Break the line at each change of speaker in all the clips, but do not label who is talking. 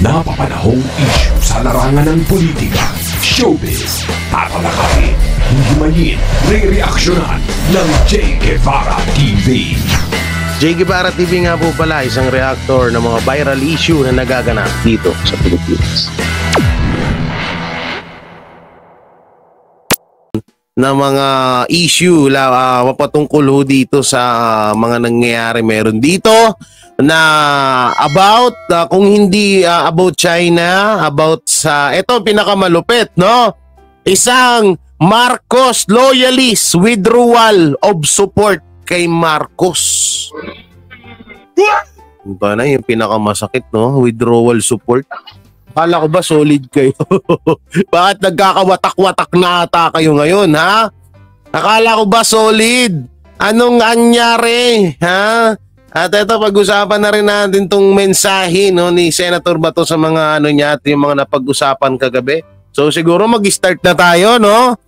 Napapanahong issue sa larangan ng politika, showbiz, tatalakayin, himayin, re-reaksyonan ng J. Guevara TV.
J. Guevara TV nga po pala, isang reactor ng mga viral issue na nagaganap dito sa Pilipinas. Na mga issue mapatungkol ho dito sa mga nangyayari meron dito na about kung hindi about China, about sa ito pinakamalupit, no? Isang Marcos loyalist withdrawal of support kay Marcos. Ba na yung pinakamasakit, no? Withdrawal support. Akala ko ba solid kayo? Bakit nagkakawatak-watak na ata kayo ngayon, ha? Akala ko ba solid? Anong anyari, ha? At ito, pag-usapan na rin natin tong mensahe, no, ni Senator Bato sa mga niya at yung mga napag-usapan kagabi. So siguro mag-start na tayo, no?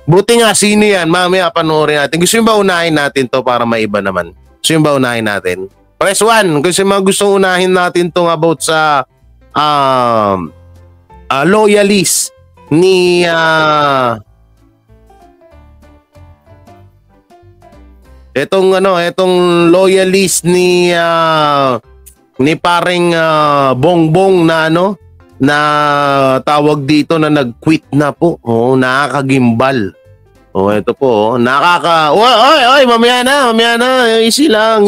Buti nga, sino yan? Mamaya panoorin natin. Gusto yung ba unahin natin to para maiba naman? Gusto yung ba unahin natin? Press 1. Gusto yung mga gustong unahin natin tong about sa loyalist ni etong loyalist ni paring Bongbong na na tawag dito na nag-quit na po. Nakakagimbal. Ito po. Oy, mamaya na. Easy lang,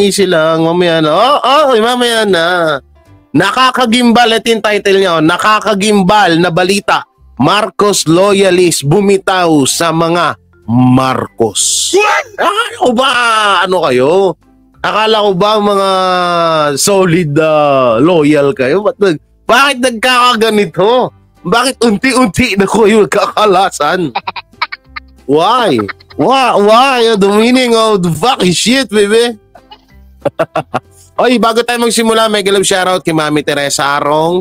mamaya na. Mamaya na. Nakakagimbal, ito yung title niya. Nakakagimbal na balita. Marcos loyalist bumitaw sa mga Marcos. Akala ko ba kayo? Akala ko ba mga solid loyal kayo? Bakit nagkakaganito? Bakit unti-unti na ko yung kakalasan? Why? Why? The meaning of the fucking shit, baby? Oy, bago tayo magsimula, may galab shoutout kay Mami Teresa Arong,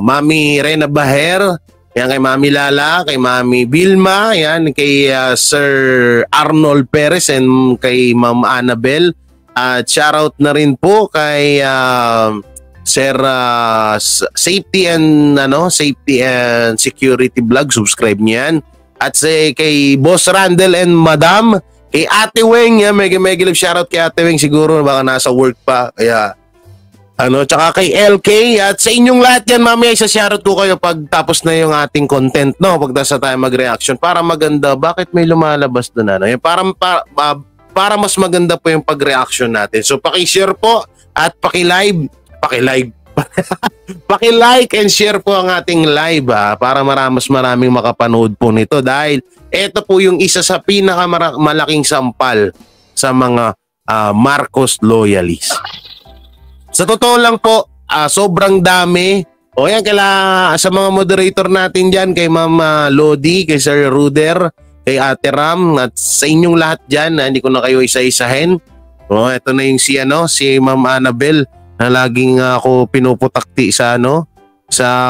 Mami Rena Baher, yan kay Mami Lala, kay Mami Vilma, yan kay Sir Arnold Perez and kay Ma'am Annabel. At shoutout na rin po kay Sir Safety and Security Vlog, subscribe niyan. At kay Boss Randall and Madam, kay Ate Weng, yan, may love shoutout kay Ate Weng, siguro baka nasa work pa, kaya tsaka kay LK, at sa inyong lahat yan, mamaya isa shoutout ko kayo pag tapos na yung ating content, no, pag nasa tayo mag-reaction, para maganda. Bakit may lumalabas doon, para mas maganda po yung pag-reaction natin. So paki-share po at paki-like and share po ang ating live, para maraming makapanood po nito, dahil ito po yung isa sa pinakamalaking sampal sa mga Marcos loyalists. Sa totoo lang po, sobrang dami. O yan, sa mga moderator natin dyan, kay Ma'am Lodi, kay Sir Ruder, kay Ate Ram, at sa inyong lahat dyan, hindi ko na kayo isa-isahin. Ito na yung si Ma'am Annabel, na laging ako pinuputakti sa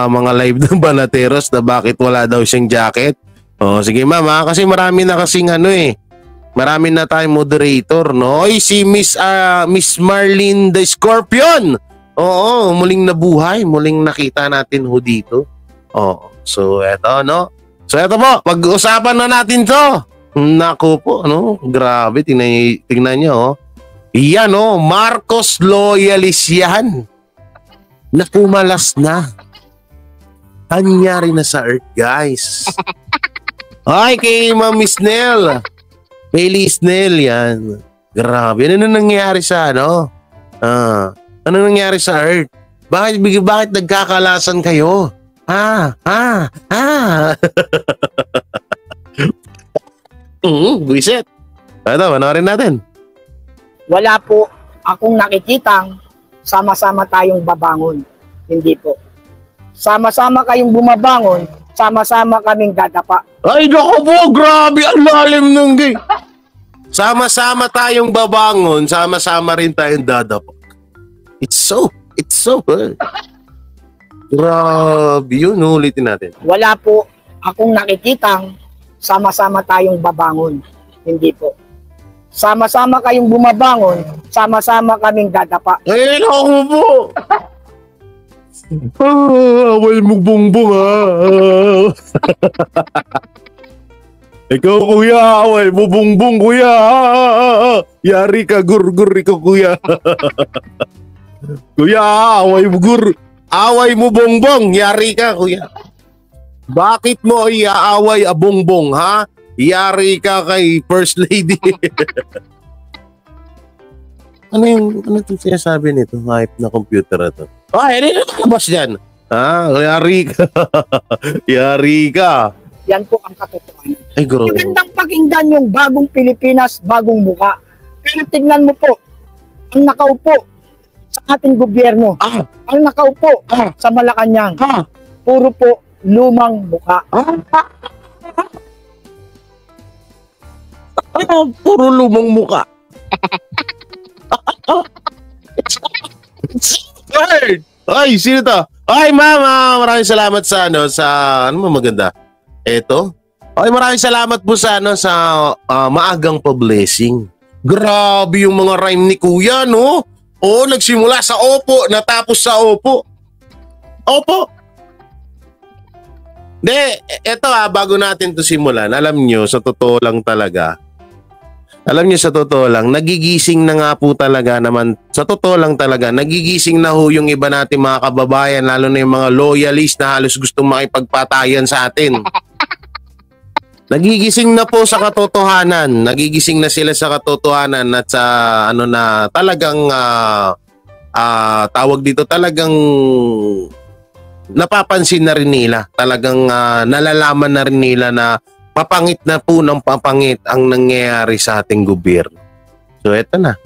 mga live ng Banateros na bakit wala daw siyang jacket. Sige ma'am, kasi marami na kasing marami na tayong moderator, no? Oy, si Miss Marlene the Scorpion. Oo, muling nabuhay, muling nakita natin ho dito. So eto, no? So eto po, pag-usapan na natin to. Naku po, grabe, tingnan niyo, Yan, Marcos loyalist yan. Nakumalas na. Anyari na sa Earth, guys. Ay, kay Ma'am Snell. Bailey Snell, yan. Grabe. Ano nangyari sa ano nangyari sa Earth? Bakit nagkakalasan kayo? Buisit. Ito, manorin natin.
Wala po akong nakikitang sama-sama tayong babangon. Hindi po. Sama-sama kayong bumabangon, sama-sama kaming dadapa.
Ay, naku po, grabe, ang lalim ng sama-sama tayong babangon, sama-sama rin tayong dadapa. It's so grabe yun, ulitin natin.
Wala po akong nakikitang sama-sama tayong babangon. Hindi po. Sama-sama kayong bumabangon, sama-sama kaming dadapa.
Ay, naku po. Away mo bongbong ha. Ikaw kuya, away mo bongbong kuya. Yari ka, gur ikaw kuya. Kuya, away mo bongbong, yari ka kuya. Bakit mo iaaway a bongbong ha? Yari ka kay First Lady. Ano itong sinasabi nito? Hype na computer na to. Ay, hindi na nakabas yan. Ha? Yari ka. Yari ka.
Yan po ang katotohanan.
Ay, guro.
Magandang pakinggan yung bagong Pilipinas, bagong muka. Pero tignan mo po, ang nakaupo sa ating gobyerno, ang nakaupo sa Malacanang, puro po lumang muka.
Puro lumang muka. Ay, sino to? Ay, mama, maraming salamat sa ano mo maganda? Eto. Ay, maraming salamat po sa maagang pa-blessing. Grabe yung mga rhyme ni Kuya, no? Oo, nagsimula sa opo, natapos sa opo. Opo. Eto bago natin to simulan, alam nyo, sa totoo lang, nagigising na nga po talaga naman, sa totoo lang talaga, nagigising na ho yung iba natin mga kababayan, lalo na yung mga loyalist na halos gustong makipagpatayan sa atin. Nagigising na po sa katotohanan, nagigising na sila sa katotohanan at sa talagang tawag dito, talagang napapansin na rin nila, talagang nalalaman na rin nila na papangit na po ng papangit ang nangyayari sa ating gobyerno. So eto na.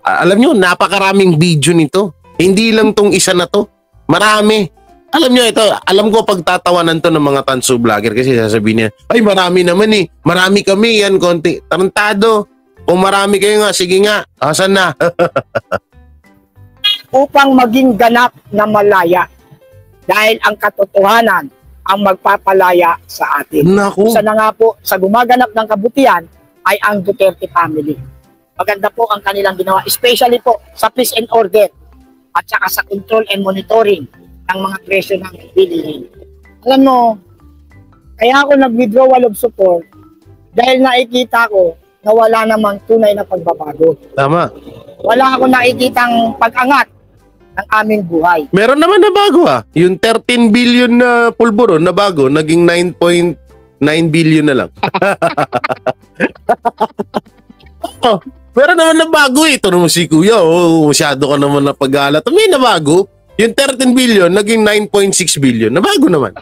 Alam nyo, napakaraming video nito. Hindi lang tong isa na to. Marami. Alam nyo ito, alam ko pagtatawanan to ng mga tanso vlogger kasi sasabihin niya, ay marami naman eh. Marami kami, yan konti. Tarantado. Kung marami kayo nga, sige nga. Asan na?
Upang maging ganap na malaya. Dahil ang katotohanan ang magpapalaya sa atin.
Naku.
Isa na nga po, sa gumaganap ng kabutihan ay ang Duterte family. Maganda po ang kanilang ginawa, especially po sa peace and order at saka sa control and monitoring ng mga presyo ng bilihin. Alam mo, kaya ako nag-withdrawal of support dahil nakikita ko na wala namang tunay na pagbabago.
Tama.
Wala ako nakikitang pag-angat ng aming buhay.
Meron naman na bago Yung 13 billion na pulburon na bago, naging 9.9 billion na lang. Meron naman na bago Ito naman si Kuya, masyado ka naman na pag-alat. May na bago. Yung 13 billion, naging 9.6 billion. Na bago naman.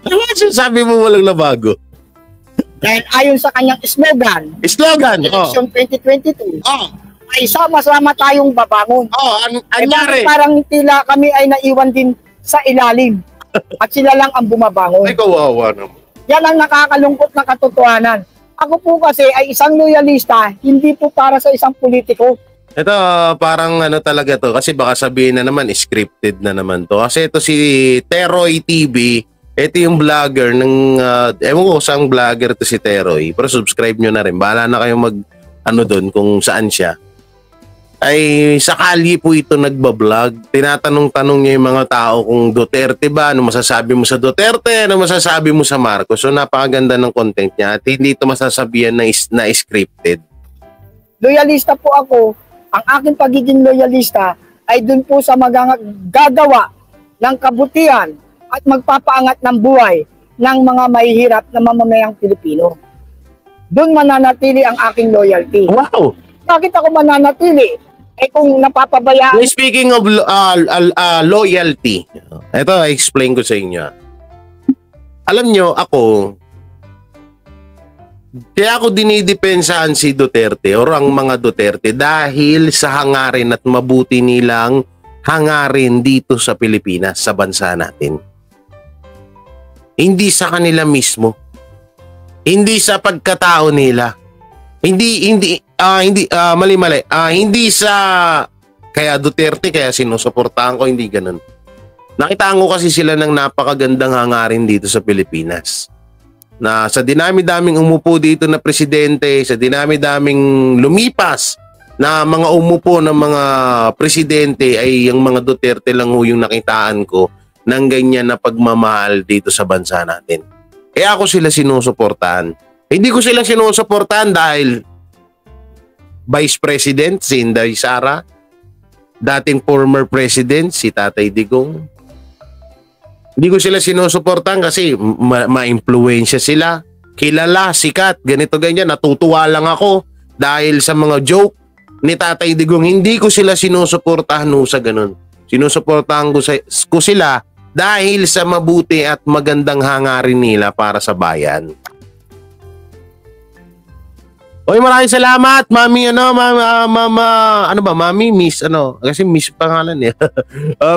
Ano sabi mo walang na bago?
Dahil ayon sa kanyang slogan, election 2022, ay sama-sama tayong babangon.
Anyari.
Parang tila kami ay naiwan din sa ilalim at sila lang ang bumabangon.
Ay, kawawa naman.
Yan ang nakakalungkot na katotohanan. Ako po kasi ay isang loyalista, hindi po para sa isang politiko.
Ito, parang talaga to. Kasi baka sabihin na naman, scripted na naman to. Kasi ito si Teroy TV. Ito yung vlogger ng, ewan ko saan vlogger to si Teroy. Pero subscribe nyo na rin. Bahala na kayong doon kung saan siya. Ay sakali po ito nagbablog. Tinatanong-tanong niya yung mga tao kung Duterte ba, ano masasabi mo sa Duterte, ano masasabi mo sa Marcos. So napakaganda ng content niya at hindi ito masasabihan na scripted.
Loyalista po ako. Ang aking pagiging loyalista ay dun po sa gagawa ng kabutihan at magpapaangat ng buhay ng mga mahihirap na mamamayang Pilipino. Doon mananatili ang aking loyalty.
Wow!
Bakit ako mananatili? Kung napapabayaan.
Speaking of loyalty, ito, I-explain ko sa inyo. Alam nyo, kaya ako dinidepensahan si Duterte or ang mga Duterte dahil sa hangarin at mabuti nilang hangarin dito sa Pilipinas, sa bansa natin. Hindi sa kanila mismo. Hindi sa pagkatao nila. Hindi sa kaya Duterte, kaya sinusuportahan ko, hindi ganun. Nakitaan ko kasi sila ng napakagandang hangarin dito sa Pilipinas. Na sa dinami-daming umupo dito na presidente, sa dinami-daming lumipas na mga umupo ng mga presidente ay yung mga Duterte lang ho yung nakitaan ko ng ganyan na pagmamahal dito sa bansa natin. Kaya ako sila sinusuportahan. Hindi ko sila sinusuportahan dahil Vice President si Inday Sara, dating former President si Tatay Digong. Hindi ko sila sinusuportahan kasi ma-impluwensya sila, kilala, sikat, ganito ganyan. Natutuwa lang ako dahil sa mga joke ni Tatay Digong. Hindi ko sila sinusuportahan sa ganun. Sinusuportahan ko sila dahil sa mabuti at magandang hangarin nila para sa bayan. Oy, maraming salamat, Mami, Mami, Miss, kasi Miss pangalan niya.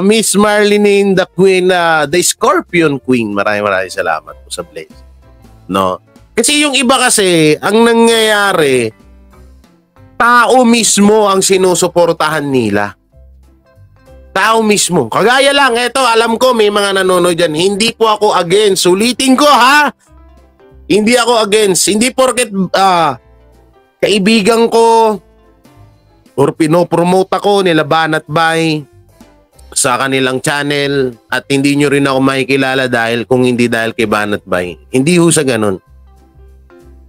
Miss Marlene, the Queen, the Scorpion Queen. Maraming salamat po sa bless. No? Kasi yung iba kasi, ang nangyayari, tao mismo ang sinusuportahan nila. Tao mismo. Kagaya lang, eto, alam ko may mga nanonood dyan. Hindi po ako against. Sulitin ko, ha? Hindi ako against. Hindi porket kaibigan ko or pinopromote ako nila Banat Bay sa kanilang channel at hindi nyo rin ako makikilala dahil kung hindi dahil kay Banat Bay. Hindi ho sa ganun.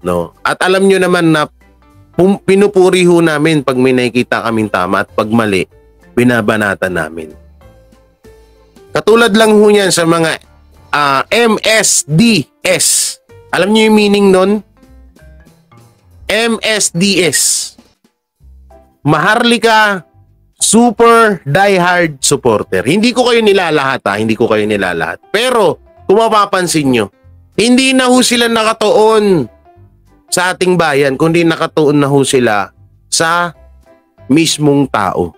No? At alam nyo naman na pinupuri ho namin pag may nakikita kaming tama at pag mali, binabanatan namin. Katulad lang ho yan sa mga MSDS. Alam niyo yung meaning nun? MSDS. Maharlika Super Diehard Supporter. Hindi ko kayo nilalahat hindi ko kayo nilalahat. Pero kung mapapansin nyo, hindi na ho sila nakatuon sa ating bayan, kundi nakatuon na ho sila sa mismong tao.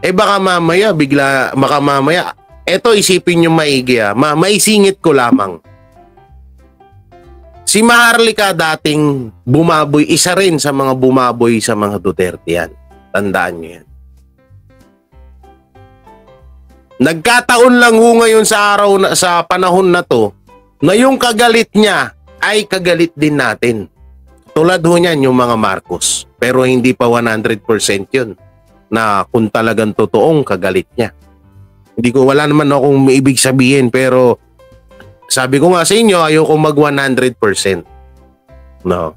Baka mamaya, eto isipin nyo maigi maisingit ko lamang. Si Maharlika dating bumaboy, isa rin sa mga bumaboy sa mga Duterte yan. Tandaan nyo yan. Nagkataon lang ho ngayon sa panahon na to, na yung kagalit niya ay kagalit din natin. Tulad ho niyan yung mga Marcos. Pero hindi pa 100% yun na kung talagang totoong kagalit niya. Wala naman akong maibig sabihin pero sabi ko nga sa inyo, ayoko mag 100%. No.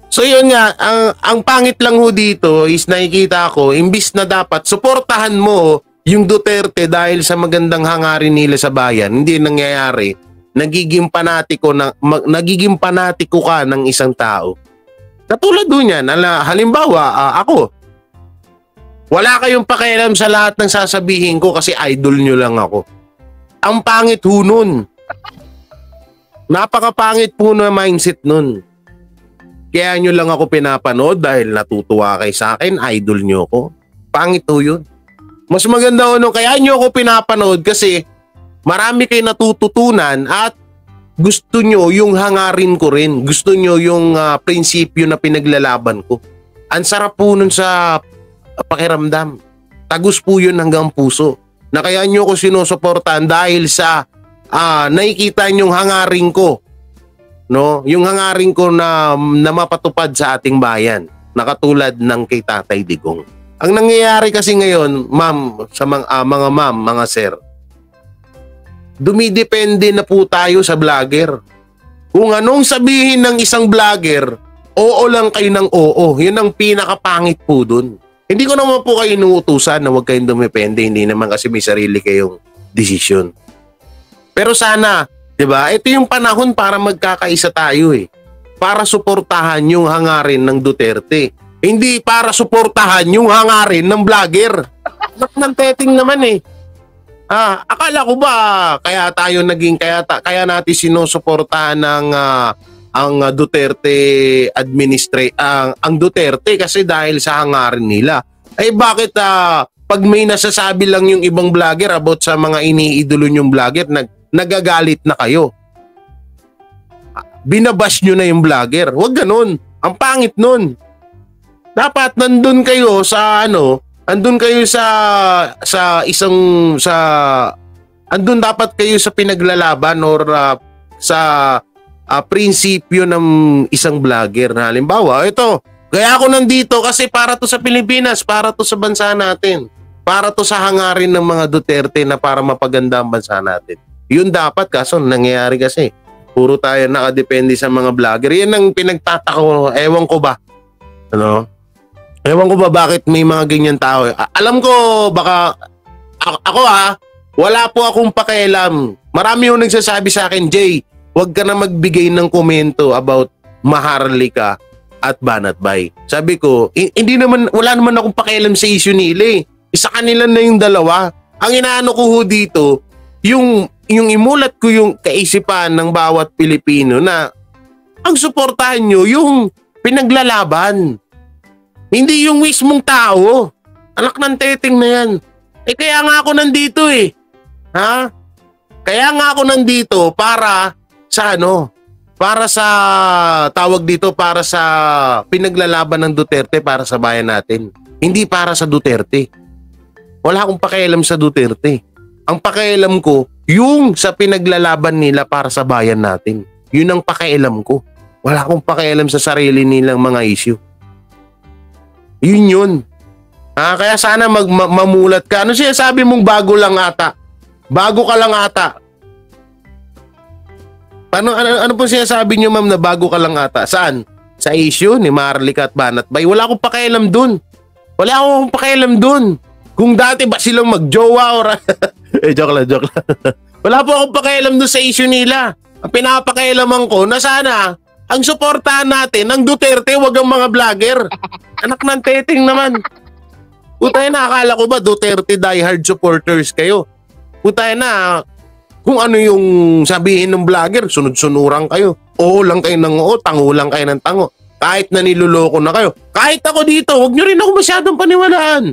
So yun nga, ang pangit lang ho dito is nakikita ko, imbis na dapat suportahan mo yung Duterte dahil sa magandang hangarin nila sa bayan, hindi nangyayari. Nagiging panatiko ka ng isang tao. Katulad doon yan, halimbawa, ako, wala kayong pakialam sa lahat ng sasabihin ko kasi idol nyo lang ako. Ang pangit ho nun. Napakapangit po na mindset nun. Kaya nyo lang ako pinapanood dahil natutuwa kay sa akin, idol nyo ako. Pangit ho yun. Mas maganda ho nung kaya nyo ako pinapanood kasi marami kayo natututunan at gusto nyo yung hangarin ko rin. Gusto nyo yung prinsipyo na pinaglalaban ko. Ang sarap po nun sa pakiramdam. Tagus po yun hanggang puso. Na kaya nyo ko sinusuportahan dahil sa nakikita nyong hangarin ko. No? Yung hangarin ko na mapatupad sa ating bayan. Na katulad ng kay Tatay Digong. Ang nangyayari kasi ngayon, ma'am, sa mga ma'am, mga sir, dumidepende na po tayo sa vlogger. Kung anong sabihin ng isang vlogger, oo lang kayo ng oo. Yun ang pinakapangit po dun. Hindi ko naman po kayo inuutusan na huwag kayong dumepende. Hindi naman kasi may sarili kayong desisyon. Pero sana, di ba, ito yung panahon para magkakaisa tayo para suportahan yung hangarin ng Duterte. Hindi para suportahan yung hangarin ng vlogger. Ba't ng tetting naman akala ko ba kaya tayo kaya natin sinusuportahan ng ang Duterte ang Duterte kasi dahil sa hangarin nila. Bakit pag may nasasabi lang yung ibang vlogger about sa mga iniidolo yung vlogger, nagagalit na kayo? Binabash nyo na yung vlogger. Huwag ganun. Ang pangit nun. Dapat nandun kayo sa andun dapat kayo sa pinaglalaban or sa prinsipyo ng isang vlogger na halimbawa, ito, kaya ako nandito kasi para to sa Pilipinas, para to sa bansa natin, para to sa hangarin ng mga Duterte na para mapaganda ang bansa natin. Yun dapat, kaso nangyayari kasi puro tayo nakadepende sa mga vlogger. Yan ang pinagtatako, ewan ko ba, ano? Ewan ko ba bakit may mga ganyan tao. Alam ko, baka, ako wala po akong pakialam. Marami yung nagsasabi sa akin, Jay, huwag ka na magbigay ng komento about Maharlika at Banat Bay. Sabi ko, wala naman akong pakialam sa issue nila eh. Isa kanila na yung dalawa. Ang inaano ko ho dito, yung imulat ko yung kaisipan ng bawat Pilipino na ang suportahan nyo yung pinaglalaban. Hindi yung mismong tao. Anak ng teteng na yan. Kaya nga ako nandito eh. Ha? Kaya nga ako nandito para sa para sa tawag dito, para sa pinaglalaban ng Duterte para sa bayan natin. Hindi para sa Duterte. Wala akong pakialam sa Duterte. Ang pakialam ko, yung sa pinaglalaban nila para sa bayan natin. Yun ang pakialam ko. Wala akong pakialam sa sarili nilang mga issue. Yun. Kaya sana mamulat ka. Ano siya sabi mong bago lang ata? Bago ka lang ata. Ano po sinasabi niyo, ma'am, na bago ka lang ata? Saan? Sa issue ni Maharlika at Banat Bay? Wala akong pakialam dun. Kung dati ba silang magjowa or... joke lang. Wala po akong pakialam dun sa issue nila. Ang pinapakialaman ko na sana ang suportahan natin ng Duterte, wag ang mga vlogger. Anak ng teteng naman. Putay na, akala ko ba Duterte diehard supporters kayo? Putay na, kung ano yung sabihin ng vlogger, sunod-sunuran kayo. Oo lang kayo ng oo, tango lang kayo ng tango. Kahit na niluloko na kayo. Kahit ako dito, huwag nyo rin ako masyadong paniwalaan.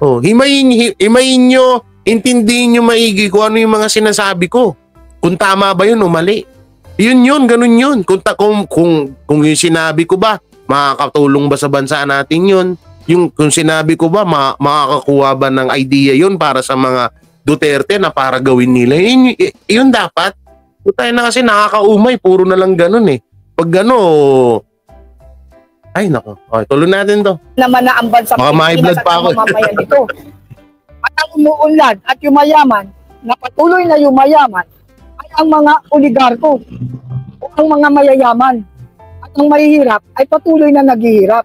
Himayin nyo, intindihin nyo maigi kung ano yung mga sinasabi ko. Kung tama ba yun o mali. Yun, ganun yun. Kung yung sinabi ko ba, makakatulong ba sa bansa natin yun? Kung sinabi ko ba, makakakuha ba ng idea yun para sa mga Duterte na para gawin nila? Yun dapat. Tayo na kasi nakakaumay, puro na lang ganun eh. Pag gano'n, ay nako, okay, tuloy natin to.
Naman na ang bansa
Pilipinas at ang
mamamayan nito. At ang umuunlad at yumayaman, na patuloy na yumayaman, ay ang mga oligarko o ang mga mayayaman. At ang mahihirap ay patuloy na naghihirap.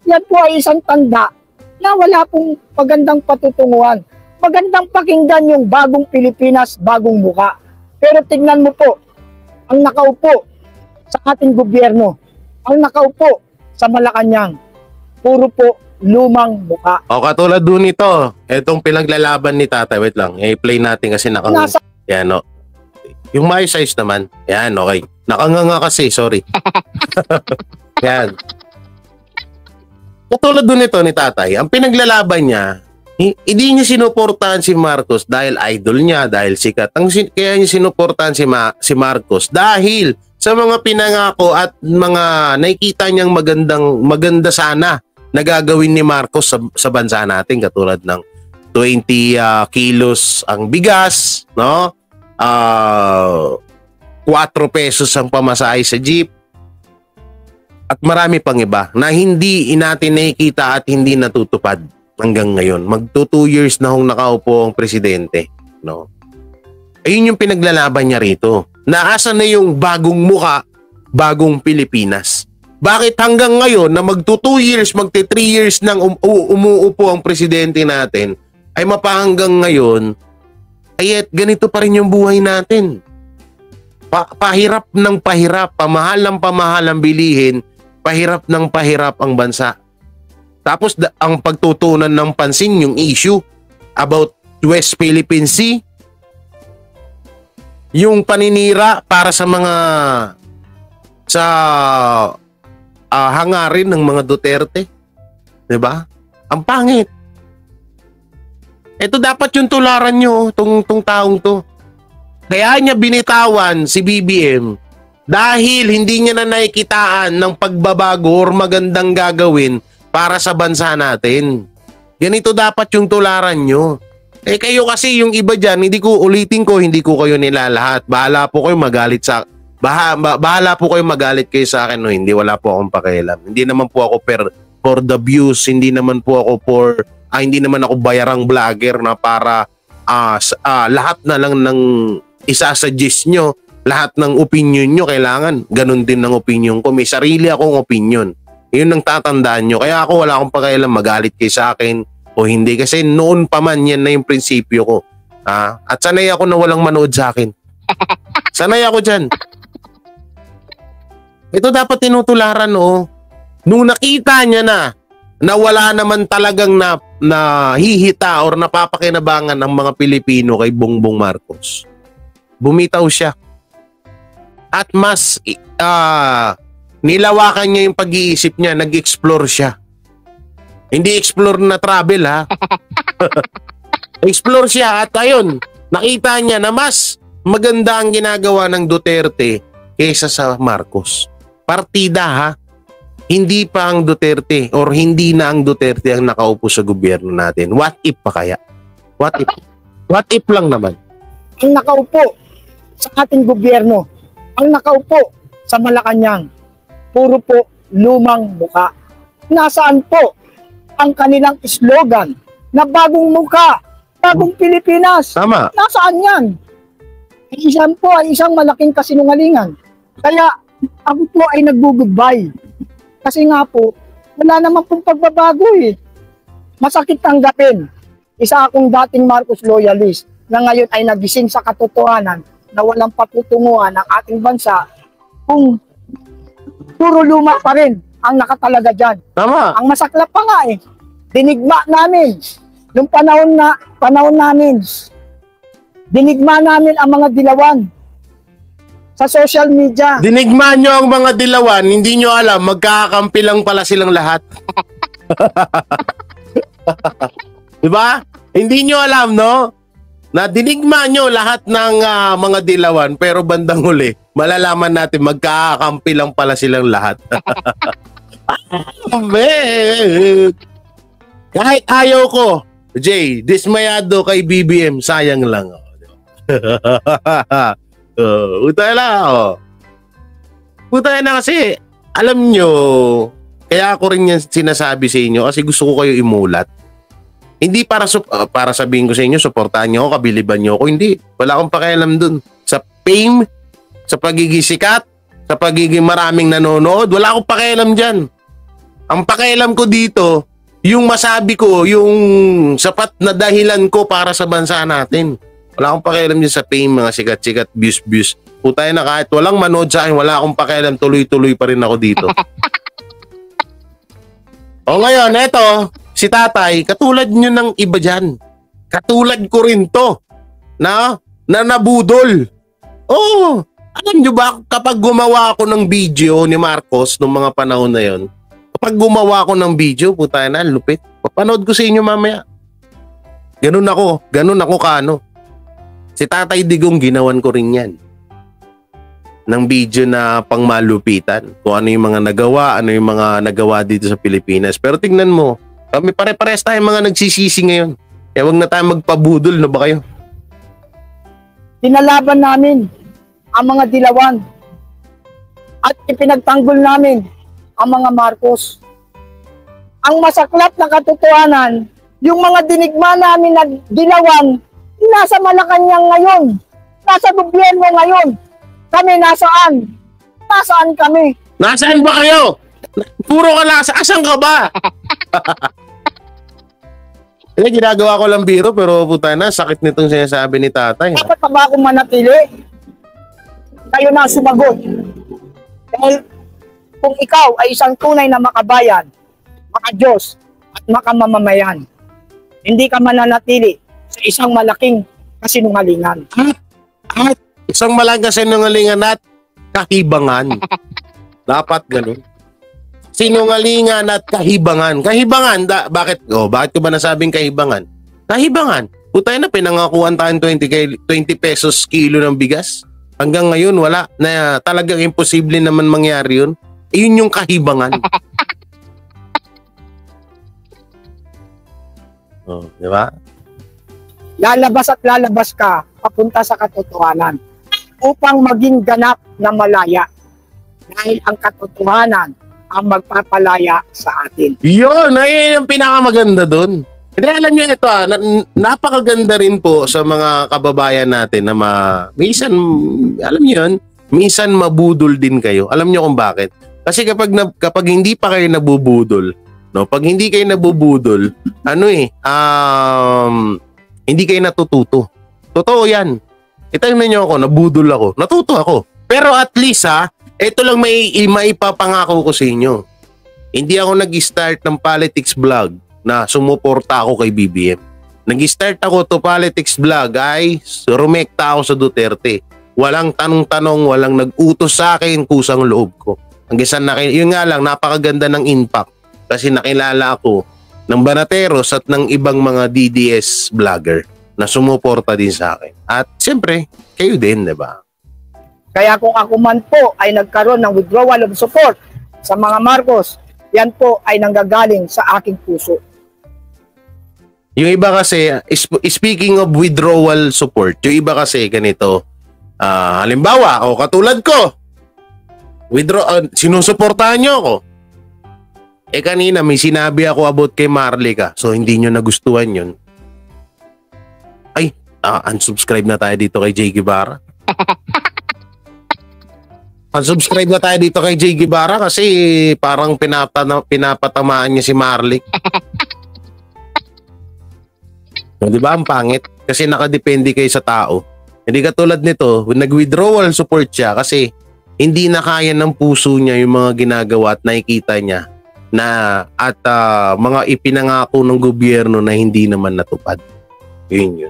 Yan po ay isang tanda na wala pong magandang patutunguhan. Magandang pakinggan yung bagong Pilipinas, bagong muka. Pero tignan mo po, ang nakaupo sa ating gobyerno, ang nakaupo sa Malacanang, puro po lumang muka.
O katulad dun ito, itong pinaglalaban ni Tatay, wait lang, i-play natin kasi yan o. Yung my size naman, yan, okay. Nakanganga kasi, sorry. Yan. Katulad dun ito ni Tatay, ang pinaglalaban niya, hindi niya sinuportahan si Marcos dahil idol niya, dahil sikat. Kaya niya sinuportahan si Marcos dahil sa mga pinangako at mga nakikita niyang maganda sana na gagawin ni Marcos sa bansa natin, katulad ng 20 kilos ang bigas, no? 4 pesos ang pamasahe sa jeep, at marami pang iba na hindi natin nakikita at hindi natutupad hanggang ngayon. Magto 2 years na hong nakaupo ang presidente, no? Ayun yung pinaglalaban niya rito. Naasa na yung bagong muka, bagong Pilipinas. Bakit hanggang ngayon na magto 2 years, magti 3 years nang umuupo ang presidente natin, ay mapahanggang ngayon, ay ganito pa rin yung buhay natin. Pahirap ng pahirap, pamahal ng pamahal ang bilihin, pahirap ng pahirap ang bansa. Tapos ang pagtutunan ng pansin yung issue about West Philippine Sea, yung paninira para sa mga hangarin ng mga Duterte, 'di ba? Ang pangit. Ito dapat yung tularan nyo, tong taong to. Kaya niya binitawan si BBM dahil hindi niya na nakikitaan ng pagbabago or magandang gagawin para sa bansa natin. Ganito dapat yung tularan nyo. Kayo kasi yung iba dyan, hindi ko kayo nilalahat. Bahala po kayo magalit sa Bahala po kayo, magalit kayo sa akin o hindi, wala po akong pakialam. Hindi naman po ako for the views, hindi naman po ako hindi naman ako bayarang vlogger na para lahat na lang ng isasuggest nyo, lahat ng opinion nyo, kailangan ganun din ng opinion ko. May sarili akong opinion. Yun ang tatandaan nyo. Kaya ako wala akong pakialam, magalit kayo sa akin o hindi. Kasi noon pa man, yan na yung prinsipyo ko. At sanay ako na walang manood sa akin. Sanay ako dyan. Ito dapat tinutularan, oh. Nung nakita niya na wala naman talagang na hihita or napapakinabangan ng mga Pilipino kay Bongbong Marcos, bumitaw siya. At mas nilawakan niya yung pag-iisip niya, nag-explore siya. Hindi explore na travel, ha? Explore siya at ayun, nakita niya na mas maganda ang ginagawa ng Duterte kaysa sa Marcos. Partida, ha? Hindi pa ang Duterte or hindi na ang Duterte ang nakaupo sa gobyerno natin. What if pa kaya? What if? What if lang naman?
Ang nakaupo sa ating gobyerno, ang nakaupo sa Malacanang, puro po lumang muka. Nasaan po ang kanilang slogan na bagong muka, bagong Pilipinas?
Tama.
Nasaan yan? Iyan po ay isang malaking kasinungalingan. Kaya ako po ay nagbo-goodbye. Kasi nga po, wala naman pong pagbabago eh. Masakit tanggapin. Isa akong dating Marcos loyalist na ngayon ay nagising sa katotohanan na walang patutunguhan ng ating bansa kung puro luma pa rin ang nakatalaga dyan.
Tama.
Ang masaklap pa nga eh, dinigma namin. Nung panahon namin, dinigma namin ang mga dilawan sa social media.
Dinigma nyo ang mga dilawan, hindi nyo alam, magkakakampi lang pala silang lahat. Diba? Hindi nyo alam, no? Na dinigma nyo lahat ng mga dilawan, pero bandang huli, malalaman natin magkakakampi lang pala silang lahat. Kahit ayaw ko, Jay, dismayado kay BBM, sayang lang. Utay na ako. Utay na kasi, alam nyo, kaya ako rin yan sinasabi sa inyo kasi gusto ko kayo imulat. Hindi para sabihin ko sa inyo, suportahan nyo ako, kabiliban nyo ako. Hindi. Wala akong pakialam dun. Sa fame, sa pagiging sikat, sa pagiging maraming nanonood, wala akong pakialam dyan. Ang pakialam ko dito, yung masabi ko, yung sapat na dahilan ko para sa bansa natin. Wala akong pakialam dyan sa fame, mga sikat-sikat, views. Putay na kahit walang manood sa akin, wala akong pakialam, tuloy-tuloy pa rin ako dito. O ngayon, eto, si tatay, katulad nyo ng iba dyan. Katulad ko rin to. Na nabudol. Oo. Alam nyo ba, kapag gumawa ako ng video ni Marcos nung mga panahon na yon, kapag gumawa ako ng video, putay na, lupit. Papanood ko sa inyo mamaya. Ganun ako kaano. Si Tatay Digong, ginawan ko rin yan. Ng video na pangmalupitan. Kung ano yung mga nagawa dito sa Pilipinas. Pero tingnan mo, kami pare-pares tayong mga nagsisisi ngayon. Kaya wag na tayo magpabudol, na ba kayo?
Pinalaban namin ang mga dilawan at ipinagtanggol namin ang mga Marcos. Ang masaklap na katotohanan, yung mga dinigma namin na dilawan, nasa Malacanang ngayon, nasa gobyerno ngayon. Kami nasaan? Nasaan kami?
Nasaan ba kayo? Puro ka lang, asan ka ba? Ginagawa ko lang biro, pero puta na, sakit nitong sinasabi ni tatay.
Dapat pa ba akong manatili? Kayo na sumagot. Dahil kung ikaw ay isang tunay na makabayan, maka-Diyos, at makamamamayan, hindi ka mananatili sa isang malaking kasinungalingan.
At isang malaking kasinungalingan at kahibangan. Dapat ganun. Sinungalingan at kahibangan. Kahibangan, bakit ko ba nasabing kahibangan? Kahibangan. Putay na, pinangakuhan tayong 20 pesos kilo ng bigas. Hanggang ngayon, wala. Na talagang imposible naman mangyari yun. Yun yung kahibangan. Di ba?
Lalabas at lalabas ka papunta sa katotohanan. upang maging ganap na malaya. Dahil ang katotohanan ang magpapalaya sa atin.
Yun, ayun yung pinakamaganda doon. Hindi, alam nyo ito, napakaganda rin po sa mga kababayan natin na minsan, alam nyo yun, minsan mabudol din kayo. Alam nyo kung bakit? Kasi kapag hindi pa kayo nabubudol, no, pag hindi kayo nabubudol, hindi kayo natututo. Totoo yan. Itanong nyo ako, nabudol ako. Natuto ako. Pero at least ito lang may maipapangako ko sa inyo. Hindi ako nag-start ng politics vlog na sumuporta ako kay BBM. Nag-start ako to politics vlog ay rumekta ako sa Duterte. Walang tanong-tanong, walang nag-utos sa akin kusang loob ko. Yun nga lang, napakaganda ng impact kasi nakilala ako ng Banateros at ng ibang mga DDS vlogger na sumuporta din sa akin. At siyempre, kayo din, di ba?
Kaya kung ako man po ay nagkaroon ng withdrawal of support sa mga Marcos, yan po ay nanggagaling sa aking puso.
Yung iba kasi, speaking of withdrawal support, yung iba kasi ganito, halimbawa, katulad ko, sinusuportahan nyo ako. Kanina may sinabi ako about kay Marlica, so hindi nyo nagustuhan yun. Ay, unsubscribe na tayo dito kay Jay Guevara. Unsubscribe na tayo dito kay Jay Guevara kasi parang pinapatamaan niya si Marlic. No, di ba ang pangit? Kasi nakadepende kayo sa tao. Hindi katulad nito, nag-withdrawal support siya kasi hindi na kaya ng puso niya yung mga ginagawa at nakikita niya at mga ipinangako ng gobyerno na hindi naman natupad. Yun.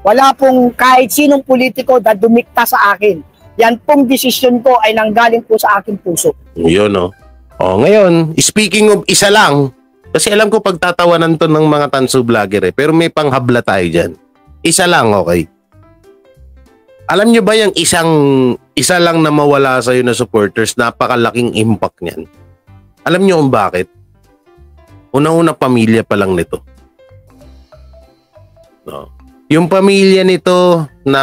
Wala pong kahit sinong politiko na dumikta sa akin. Yan pong desisyon ko ay nanggaling po sa aking puso.
Yun, no? Ngayon, speaking of isa lang, kasi alam ko pagtatawanan to ng mga tanso vlogger pero may panghabla tayo dyan. Isa lang, okay? Alam nyo ba yung isa lang na mawala sa'yo na supporters, napakalaking impact niyan? Alam nyo kung bakit? Una-una, pamilya pa lang nito. No. Yung pamilya nito na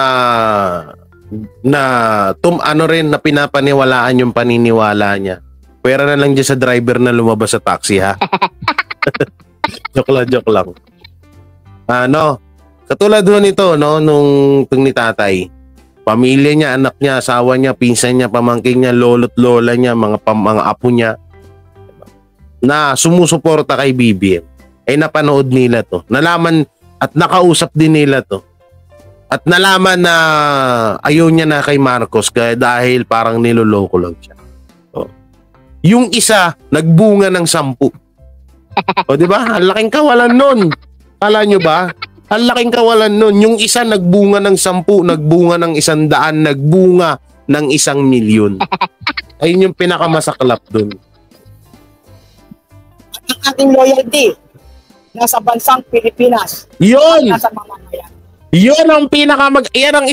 pinapaniwalaan yung paniniwala niya. Pwera na lang dyan sa driver na lumabas sa taxi, ha? Joke lang. Katulad nito, no, nung ni tatay. Pamilya niya, anak niya, asawa niya, pinsan niya, pamangkin niya, lolo't lola niya, mga apo niya na sumusuporta kay BBM. Napanood nila to. Nalaman at nakausap din nila to. At nalaman na ayaw niya na kay Marcos dahil parang niloloko lang siya. Yung isa, nagbunga ng 10. Di ba? Ang laking kawalan nun. Kala nyo ba? Ang laking kawalan nun. Yung isa nagbunga ng 10, nagbunga ng 100, nagbunga ng 1,000,000. Ayun yung pinakamasaklap dun.
Ang ating loyalty nasa bansang Pilipinas.
Yun!
Nasa mamamayan.
Yun ang yan ang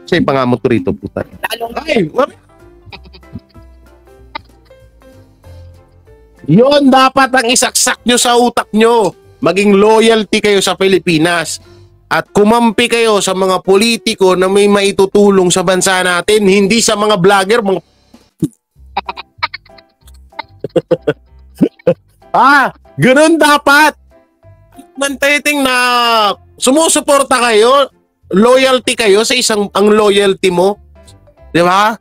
siya pa nga mo rito, puta. Yun dapat ang isaksak nyo sa utak nyo. Maging loyalty kayo sa Pilipinas at kumampi kayo sa mga politiko na may maitutulong sa bansa natin, hindi sa mga vlogger. Ganun dapat. Manteting na sumusuporta kayo, loyalty kayo sa ang loyalty mo. Di ba?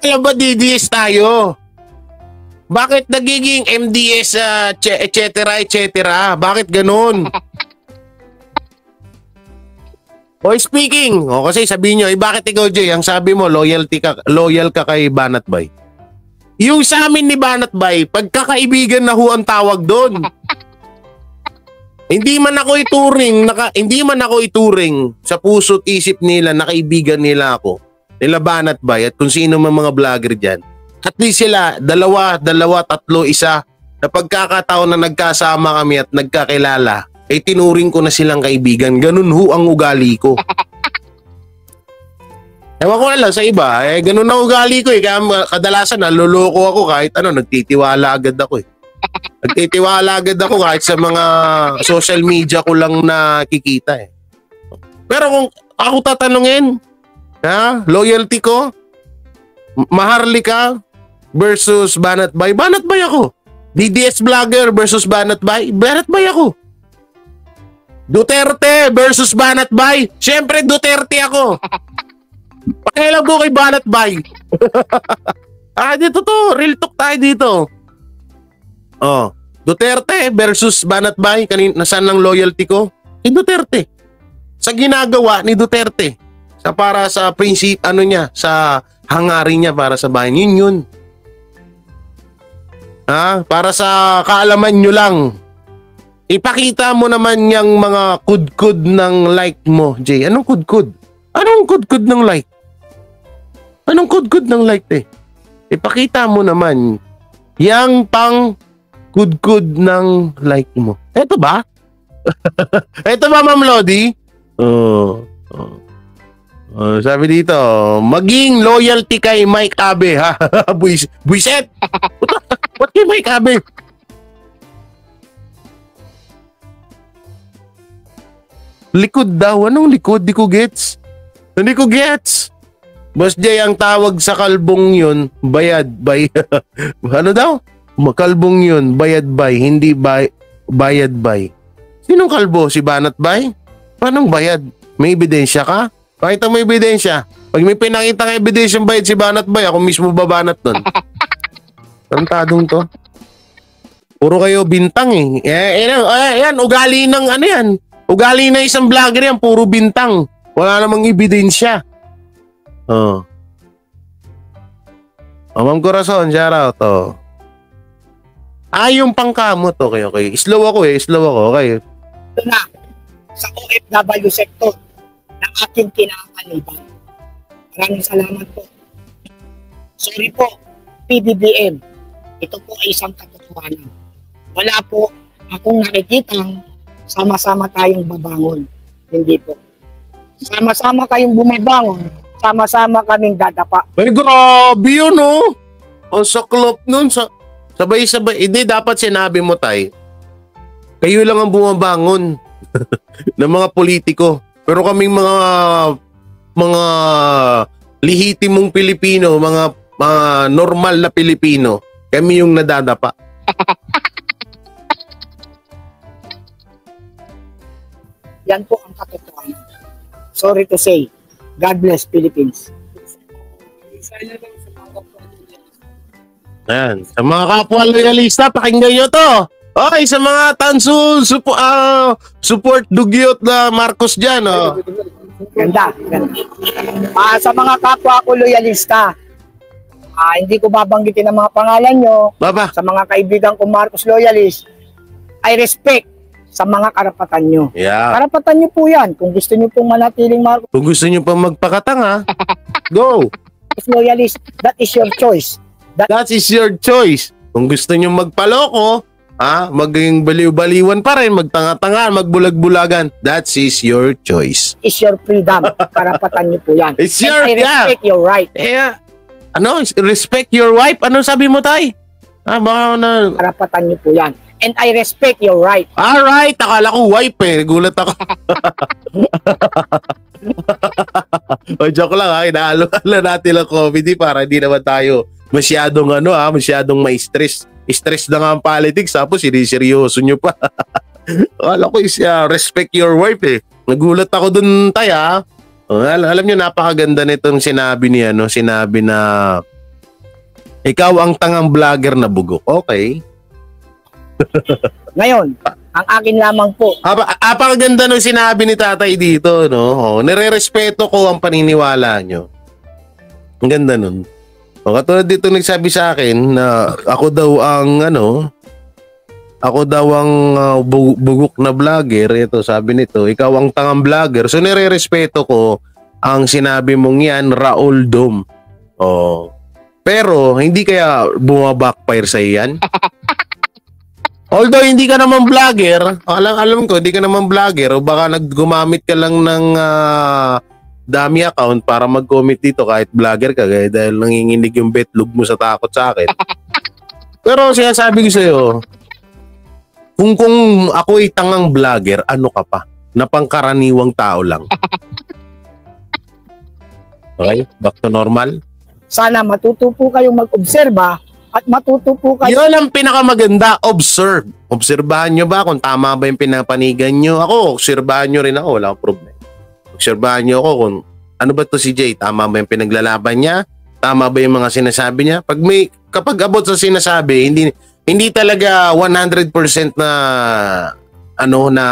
Kaya ba DDS tayo? Bakit nagiging MDS, etc. Bakit ganun? Speaking, kasi sabihin nyo, bakit ikaw, Jay, ang sabi mo, loyal ka kay Banat Bay. Yung sa amin ni Banat Bay, pagkakaibigan na ang tawag doon. Hindi man ako ituring sa puso't isip nila na kaibigan nila ako, nila Banat Bay at kung sino man mga vlogger dyan. At least sila, dalawa, tatlo, isa, na pagkakataon na nagkasama kami at nagkakilala, tinuring ko na silang kaibigan. Ganun ang ugali ko. Ewan ko na lang sa iba, ganun ang ugali ko Kaya kadalasan naloloko ako kahit nagtitiwala agad ako Nagtitiwala agad ako kahit sa mga social media ko lang nakikita Pero kung ako tatanungin, loyalty ko, Maharlika versus Banat Bay ako. DDS vlogger versus Banat Bay ako. Duterte versus Banat Bay, syempre Duterte ako. Pakialam mo kay Banat Bay. Dito to, real talk tayo dito. Duterte versus Banat Bay, nasaan ang loyalty ko? Si Duterte. Sa ginagawa ni Duterte. Para sa prinsip, sa hangarin niya para sa bayan. Yun. Para sa kaalaman nyo lang. Ipakita mo naman yung mga kudkud ng like mo, Jay. Anong kudkud? Anong kudkud ng like? Anong kudkud ng like, Ipakita mo naman yung pang kudkud ng like mo. Eto ba? Eto ba, Ma'am Lodi? Sabi dito, maging loyalty kay Mike Abe, ha? Buiset! What kay Mike Abe? Likod daw. Anong likod? Di ko gets. Hindi ko gets. Boss Jay, ang tawag sa kalbong yun, bayad, bay. Ano daw? Kalbong yun, bayad, bay. Hindi bayad, bay. Sinong kalbo? Si Banat Bay? Paanong bayad? May ebidensya ka? Pakita mo ebidensya. Pag may pinakita ka ebidensyang bayad si Banat Bay, ako mismo babanat nun. Tantadong to. Puro kayo bintang yan, ugali ng yan. Ugali na isang vlogger yan, puro bintang. Wala namang ebidensya. Ma'am Corazon, shout out. Yung pangkamot, okay. Slow ako. Okay.
Ito na, sa OFW sector ng aking kinakaliban. Maraming salamat po. Sorry po, PBBM. Ito po ay isang katotohanan. Wala po akong nakikitang sama-sama tayong babangon. Hindi po. Sama-sama kayong bumabangon, sama-sama kaming dadapa.
Ay, grabe yun, Ang saklop nun. Sabay-sabay. Hindi, dapat sinabi mo, tay. Kayo lang ang bumabangon ng mga politiko. Pero kaming mga lihitimong Pilipino, mga normal na Pilipino, kami yung nadadapa.
Yan po ang katotohanan. Sorry to say, God bless Philippines.
Ayan. Sa mga kapwa loyalista, pakinggan nyo to. Okay, sa mga tanso, support dugyot na Marcos dyan.
Ganda. Sa mga kapwa ko loyalista, hindi ko babanggitin ang mga pangalan nyo.
Baba.
Sa mga kaibigan ko Marcos loyalist, I respect sa mga karapatan nyo.
Yeah.
Karapatan nyo po yan. Kung gusto nyo pong manatiling Marcos
Kung gusto nyo pa magpakatanga, go.
loyalist, that is your choice.
That is your choice. Kung gusto nyo magpaloko, maging baliw-baliwan pa rin, magtanga-tanga, magbulag-bulagan, that is your choice.
Is your freedom. Karapatan nyo po yan.
It's
And
your,
I respect your right.
Respect your wife? Ano sabi mo, tay? Baka na...
Karapatan nyo po yan. And I respect your right.
Alright, akala ko wife Gulat ako. Joke lang inaalo-ala natin ang comedy para hindi naman tayo masyadong masyadong ma-stress. Stress na nga ang politics, tapos siniseryoso nyo pa. Akala ko respect your wife Nagulat ako dun, tay, alam nyo, napakaganda nitong sinabi na ikaw ang tangang vlogger na bugok. Okay.
Ngayon, ang akin lamang po.
Apakaganda nung sinabi ni tatay dito, nire-respeto ko ang paniniwala nyo. Ang ganda nun. Katulad dito nagsabi sa akin na ako daw ang bugok na vlogger. Ito, sabi nito, ikaw ang tangang vlogger. So, nire-respeto ko ang sinabi mong yan, Raul Dom. Pero, hindi kaya bumabackfire sa iyan? Although hindi ka naman vlogger, alam ko, hindi ka naman vlogger o baka gumamit ka lang ng dummy account para mag-comment dito kahit vlogger ka dahil nanginginig yung betlog mo sa takot sa akin. Pero sinasabi ko sa'yo, kung ako ay tangang vlogger, ano ka pa? na pangkaraniwang tao lang. Okay, back to normal.
Sana matuto po kayong mag-obserba at matuto po kayo.
Yun ang pinakamaganda, observe. Obserbahan nyo ba kung tama ba yung pinapanigan nyo? Ako, obserbahan nyo rin ako, wala akong problem. Obserbahan nyo ako kung ano ba to si Jay, tama ba yung pinaglalaban niya? Tama ba yung mga sinasabi niya? Kapag abot sa sinasabi, hindi talaga 100% na na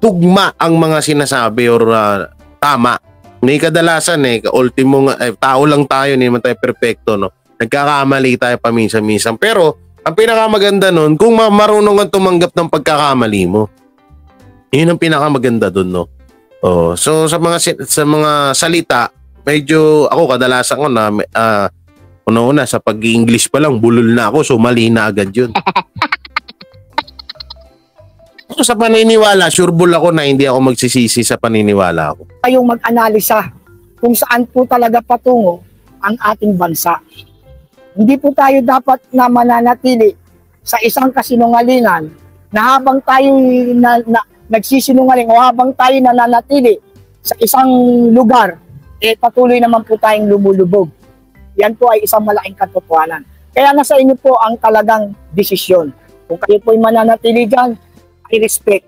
tugma ang mga sinasabi or tama. May kadalasan ultimo tao lang tayo, hindi man tayo perfecto, no. Nagkakamali tayo paminsan-minsan. Pero ang pinakamaganda nun, kung marunong kang tumanggap ng pagkakamali mo. Yun ang pinakamaganda dun, no. Oh, so sa mga salita, medyo ako kadalasan ko na una sa pag-English pa lang bulol na ako, so mali na agad yun. Ako sa paniniwala, sureball ako na hindi ako magsisisi sa paniniwala ko.
Kayong mag-analisa kung saan po talaga patungo ang ating bansa. Hindi po tayo dapat na mananatili sa isang kasinungalingan na habang tayo nagsisinungaling o habang tayo nananatili sa isang lugar, patuloy naman po tayong lumulubog. Yan po ay isang malaking katotohanan. Kaya nasa inyo po ang talagang desisyon. Kung kayo po ay mananatili dyan, ay respect.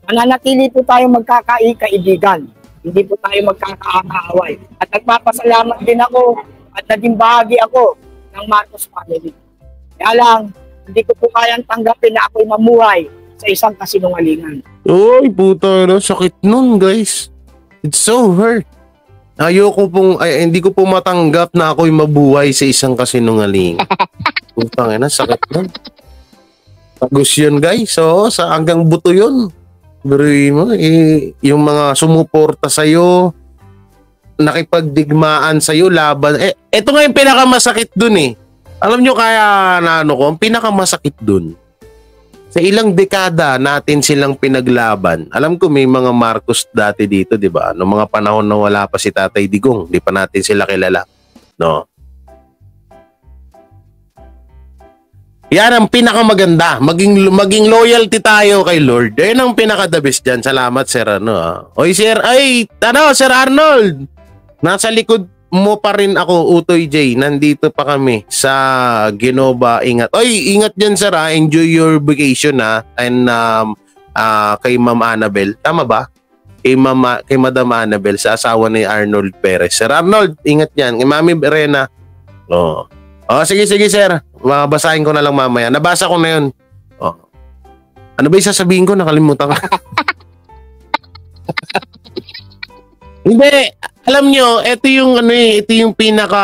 Mananatili po tayo magkakaibigan. Hindi po tayo magkakaaway. At nagpapasalamat din ako at naging bahagi ako ng Marcos family. Kaya lang, hindi ko po kayang tanggapin na ako'y mamuhay sa isang kasinungalingan.
Uy, puta na, sakit nun, guys. It's so hurt. Hindi ko po matanggap na ako'y mabuhay sa isang kasinungalingan. Putang ina, sakit nun. Tagus yun, guys. So, sa hanggang buto yun. Biruin mo, yung mga sumuporta sa'yo, nakipagdigmaan sa'yo, laban. Ito nga yung pinakamasakit dun eh. Alam nyo kaya ang pinakamasakit dun. Sa ilang dekada natin silang pinaglaban. Alam ko may mga Marcos dati dito, di ba? Noong mga panahon na wala pa si Tatay Digong, di pa natin sila kilala. No? Yan ang pinakamaganda. Maging loyalty tayo kay Lord. Yan ang pinaka-the best dyan. Salamat, Sir Oy, Sir, Sir Arnold. Nasa likod mo pa rin ako, Utoy J. Nandito pa kami sa Genova. Ingat. Oy, ingat dyan, Sir. Enjoy your vacation, And kay Ma'am Annabel. Tama ba? Kay Madam Annabel, sa asawa ni Arnold Perez. Sir Arnold, ingat dyan. Kay Mami Berena. Sige, Sir. Babasahin ko na lang mamaya. Nabasa ko na yun. Ano ba yung sasabihin ko? Nakalimutan ko. Hindi. Alam nyo, ito yung pinaka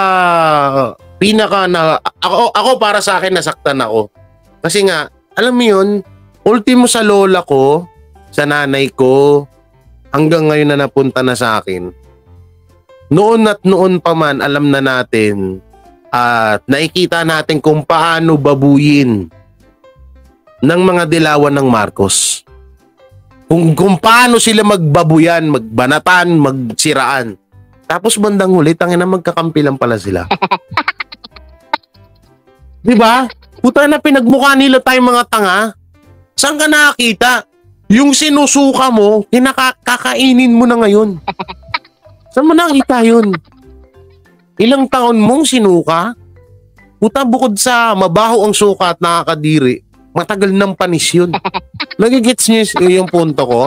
na ako para sa akin nasaktan ako. Kasi nga, alam mo yun, ultimo sa lola ko, sa nanay ko, hanggang ngayon na napunta na sa akin. Noon at noon pa man, alam na natin at nakikita natin kung paano babuyin ng mga dilawan ng Marcos. Kung paano sila magbabuyan, magbanatan, magsiraan. Tapos bandang huli, tangina magkakampi lang pala sila. Di ba? Puta na pinagmukha nila tayong mga tanga. Saan ka nakakita? Yung sinusuka mo, kakainin mo na ngayon. Saan mo nakita yun? Ilang taon mong sinuka? Puta, bukod sa mabaho ang suka at nakakadiri, matagal ng panis yun. Nagigets niyo yung punto ko?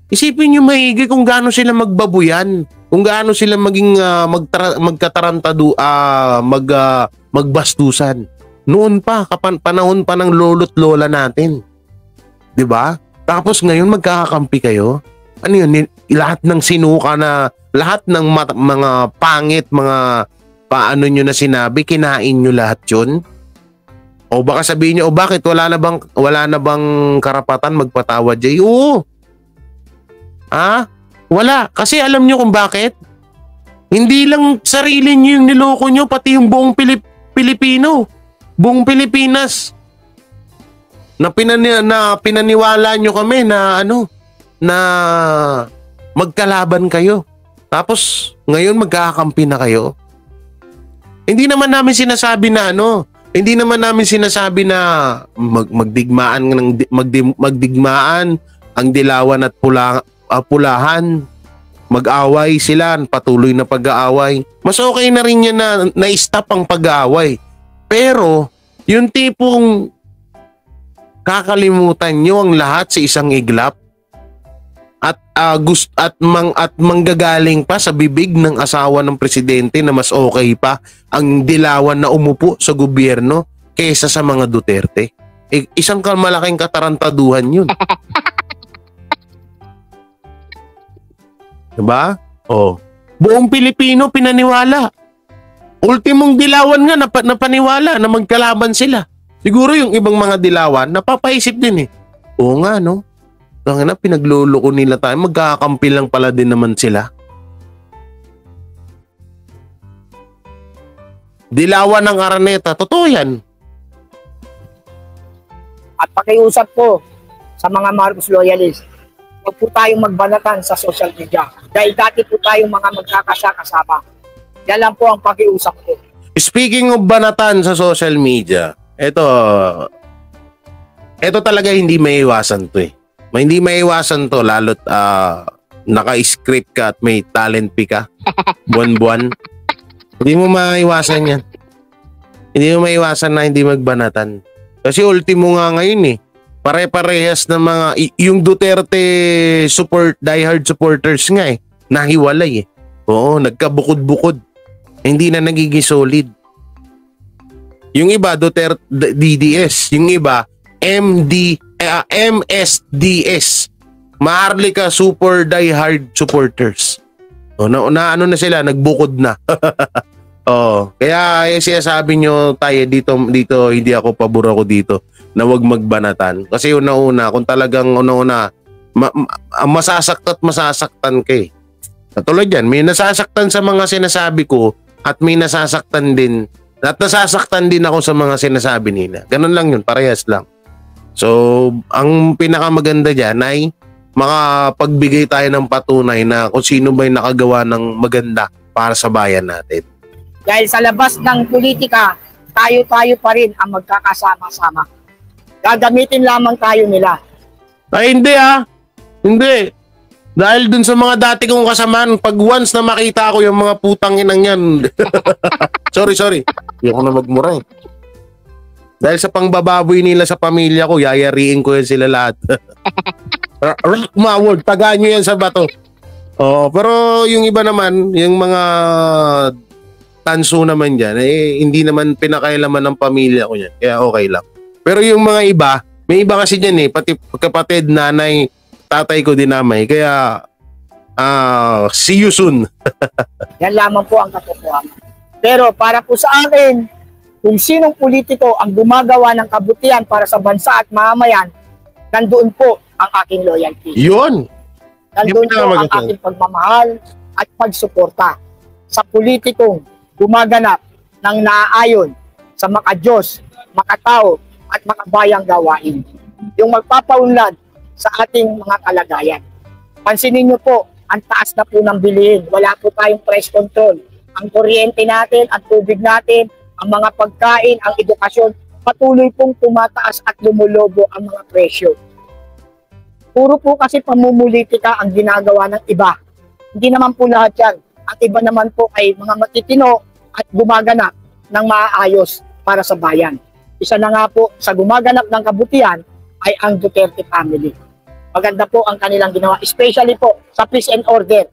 Isipin niyo maigi kung gaano sila magbabuyan, kung gaano sila maging magkatarantado, magbastusan. Noon pa, panahon pa ng lolo't lola natin. 'Di ba? Tapos ngayon magkakakampi kayo? Ano yun? Lahat ng sinuka na, lahat ng mga pangit, mga paano nyo na sinabi, kinain nyo lahat yun? O baka sabihin nyo, bakit wala na bang karapatan magpatawad, Jay? Oo. Wala. Kasi alam nyo kung bakit? Hindi lang sarili nyo yung niloko nyo, pati yung buong Pilipino. Buong Pilipinas. Na pinaniwala nyo kami na na magkalaban kayo. Tapos ngayon magkakampi na kayo. Hindi naman namin sinasabi na Hindi naman namin sinasabi na magdigmaan ang dilawan at pulahan. Mag-away sila, patuloy na pag-aaway. Mas okay na rin yan na na-stop ang pag-aaway. Pero, yung tipong kakalimutan nyo ang lahat sa isang iglap at manggagaling pa sa bibig ng asawa ng presidente na mas okay pa ang dilawan na umupo sa gobyerno kaysa sa mga Duterte. Isang malaking katarantaduhan yun. Diba? Oh. Buong Pilipino pinaniwala. Ultimong dilawan nga napaniwala na magkalaban sila. Siguro yung ibang mga dilawan napapaisip din eh. Oo nga no. Kaya na pinagluloko nila tayo. Magkakakampi lang pala din naman sila. Dilawan ng Araneta. Totoo yan.
At pakiusap po sa mga Marcos loyalists, huwag po tayong magbanatan sa social media. Dahil dati po tayong mga magkakasama. Yan lang po ang pakiusap ko.
Speaking of banatan sa social media, ito talaga hindi maiiwasan to eh. Hindi maiiwasan to lalo't naka-script ka at may talent pi ka. Buwan-buwan. Hindi mo maiiwasan yan. Hindi mo maiiwasan na hindi magbanatan. Kasi ultimo nga ngayon eh. Pare-parehas na mga yung Duterte diehard supporters nga eh. Nahiwalay eh. Oo, nagkabukod-bukod. Hindi na nagiging solid. Yung iba Duterte DDS, yung iba MSDS. Maharlika super diehard supporters. O na ano na sila, nagbukod na. Oh, kaya sinasabi nyo tayo dito hindi ako pabor ako dito na wag magbanatan. Kasi una-una, kung talagang una-una masasaktan ka eh. Katulad yan, may nasasaktan sa mga sinasabi ko at may nasasaktan din ako sa mga sinasabi nila. Ganun lang yun, parehas lang. So, ang pinakamaganda dyan ay makapagbigay tayo ng patunay na kung sino ba'y nakagawa ng maganda para sa bayan natin.
Dahil sa labas ng politika, tayo-tayo pa rin ang magkakasama-sama. Gagamitin lamang tayo nila.
Ay, hindi ah. Hindi. Dahil dun sa mga dati kong kasamaan, pag once na makita ko yung mga putang inang yan. Sorry. Hindi ko na magmura eh. Dahil sa pangbababoy nila sa pamilya ko, yayariin ko yan sila lahat. Rock maword, tagaan nyo yan sa bato. Oh, pero yung iba naman, yung mga tanso naman dyan, eh, hindi naman pinakailaman ng pamilya ko yan. Kaya okay lang. Pero yung mga iba, may iba kasi dyan eh, pati kapatid, nanay, tatay ko dinamay. Kaya, see you soon.
Yan lamang po ang katotohanan. Pero para po sa akin, kung sinong politiko ang gumagawa ng kabutihan para sa bansa at mamamayan, nandoon po ang aking loyalty.
Yun!
Nandoon po ang aking pagmamahal at pagsuporta sa politikong gumaganap ng naaayon sa makadiyos, makatao at makabayang gawain. Yung magpapaunlad sa ating mga kalagayan. Pansinin nyo po, ang taas na po ng bilihin. Wala po tayong price control. Ang kuryente natin, ang tubig natin, ang mga pagkain, ang edukasyon, patuloy pong tumataas at lumulobo ang mga presyo. Puro po kasi pamumulitika ang ginagawa ng iba. Hindi naman po lahat yan. At iba naman po ay mga matitino at gumaganap ng maayos para sa bayan. Isa na nga po sa gumaganap ng kabutihan ay ang Duterte family. Maganda po ang kanilang ginawa, especially po sa peace and order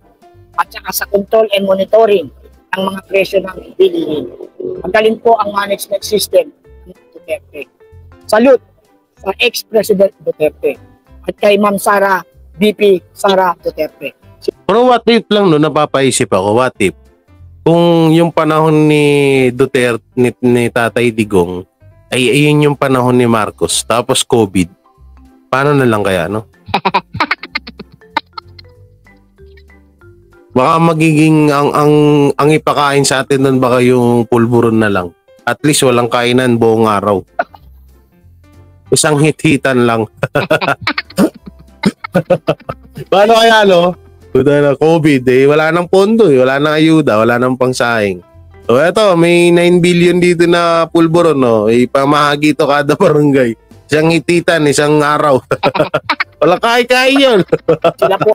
at saka sa control and monitoring ng mga presyo ng bilihin. Magaling po ang management system ng Duterte. Salute sa ex-President Duterte at kay Ma'am Sara, VP Sara Duterte.
Pero what if lang no, napapaisip ako, what if kung yung panahon ni Duterte, ni Tatay Digong, ay ayun yung panahon ni Marcos, tapos COVID, paano na lang kaya, no? Baka magiging ang ipakain sa atin doon baka yung pulburon na lang. At least walang kainan buong araw. Isang hit-hitan lang. Paano kaya, no? COVID eh, wala nang pondo eh, wala nang ayuda, wala nang pangsaing. O eto, may 9 billion dito na pulburon, no? Ipamahagi to kada barangay. Isang hititan, isang araw. Wala kaya yun.
Sila po,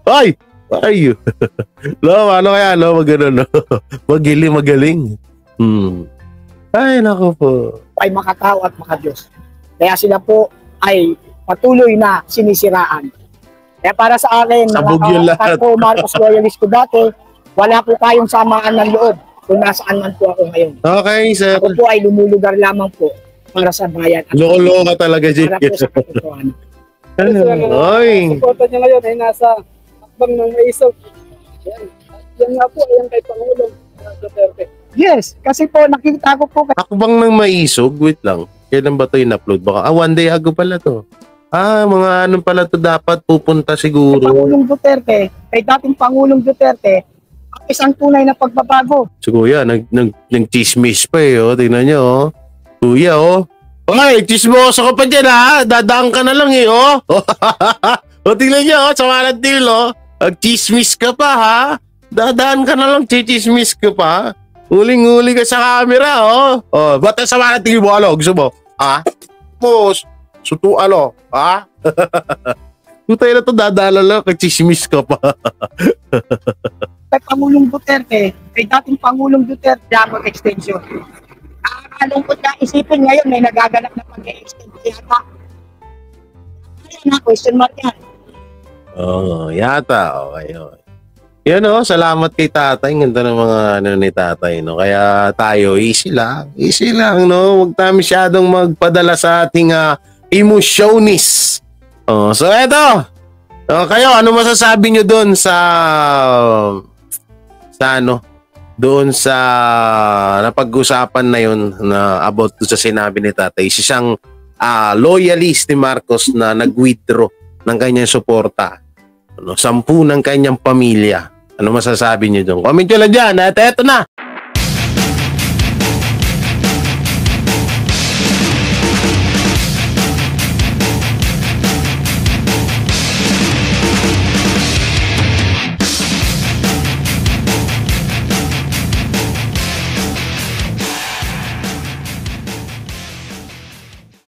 Ay! Ay! Lo, ano kaya, lo? Magano, no? Magaling. Ay, nako po.
ay makatao at makadiyos. Kaya sila po ay patuloy na sinisiraan. Kaya para sa akin,
Sabog yun lahat.
po Marcos loyalist ko dati, wala po tayong samaan ng loob kung nasaan man po ako ngayon.
Okay, sir.
Ako po ay lumulugar lamang po para sa bayan at
Loko-loko ka talaga, Jake.
para po sa katotohanan.
Ay!
Suporta niya ngayon ay nasa akbang ng maisog. Yan nga po, ayan kay Pangulong Duterte.
Yes, kasi po nakita ko po
Akbang ng maisog? Wait lang. Kailan ba ito in-upload? Baka, one day ago pala to. Mga anong pala to dapat pupunta
kay
siguro.
Pangulong Duterte, kay dating Pangulong Duterte, ang isang tunay na pagbabago.
Si Kuya, nag-chismis pa eh. Oh. Tingnan nyo, oh. Kuya, oh. Ay, chismoso ka pa dyan, ha? Dadaan ka na lang, eh, oh. O, tingnan nyo, oh. Sa malat deal, oh. Chismis ka pa, ha? Dadaan ka na lang, chismis ka pa. Uling-uli ka sa camera, oh. Oh, ba't sa malat deal mo, ano? Gusto mo? Ha? Boss, sutu, ano? Ha? Tutay na to, dadala lang, chismis ka pa.
Kay Pangulong Duterte, kay dating Pangulong Duterte, dapat extension. Nakakalungkot na isipin ngayon, may nagaganap na pag-extend yata. Ayan na, question mark yan.
Oo, yata. Okay, okay. Yan o, salamat kay tatay. Ganda ng mga ano ni tatay, no? Kaya tayo, easy lang. Easy lang, no? Huwag tayo masyadong magpadala sa ating emosyonis. Oh, so eto. Kayo, ano masasabi nyo doon sa ano? Doon sa napag-usapan na yun na about sa sinabi ni tatay. Siyang loyalist ni Marcos na nag-withdraw ng kanyang suporta. 10 ng kanyang pamilya. Ano masasabi niyo doon? Comment nyo lang dyan. At eto na.